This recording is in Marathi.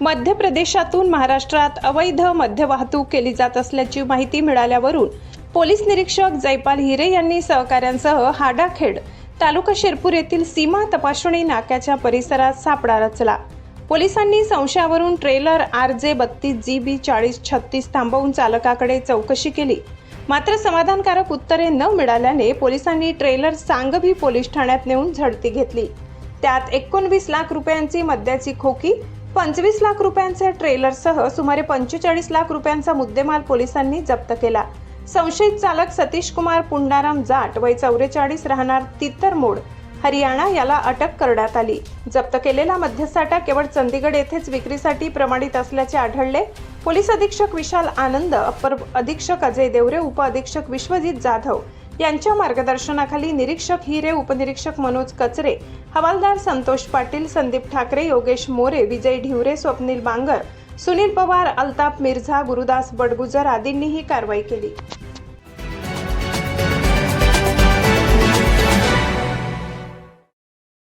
मध्य प्रदेशातून महाराष्ट्रात अवैध मद्य वाहतूक केली जात असल्याची माहिती मिळाल्यावरून पोलीस निरीक्षक जयपाल हिरे यांनी सहकाऱ्यांसह हाडाखेड तालुका शिरपूर येथील सीमा तपासणी नाक्याच्या परिसरात सापळा रचला। पोलिसांनी संशयावरून ट्रेलर RJ 32 GB 4036 थांबवून चालकाकडे चौकशी केली, मात्र समाधानकारक उत्तरे न मिळाल्याने पोलिसांनी ट्रेलर सांगवी पोलीस ठाण्यात नेऊन झडती घेतली। त्यात 19 लाख रुपयांची मद्याची खोकी, 25 लाख रुपयांचे ट्रेलरसह सुमारे 45 लाख रुपयांचा मुद्देमाल पोलिसांनी जप्त केला। संशयित चालक सतीश कुमार पुंडाराम जाट वय 44 राहणार तित्तरमोड हरियाणा याला अटक करण्यात आली। जप्त केलेला मद्यसाठा केवळ चंदीगड येथेच विक्रीसाठी प्रमाणित असल्याचे आढळले। पोलीस अधीक्षक विशाल आनंद, अपर अधीक्षक अजय देवरे, उप अधीक्षक विश्वजित जाधव यांच्या मार्गदर्शनाखाली निरीक्षक हिरे, उपनिरीक्षक मनोज कचरे, हवालदार संतोष पाटील, संदीप ठाकरे, योगेश मोरे, विजय ढिवरे, स्वप्नील बांगर, सुनील पवार, अल्ताफ मिर्झा, गुरुदास बडगुजर आदींनी ही कारवाई केली।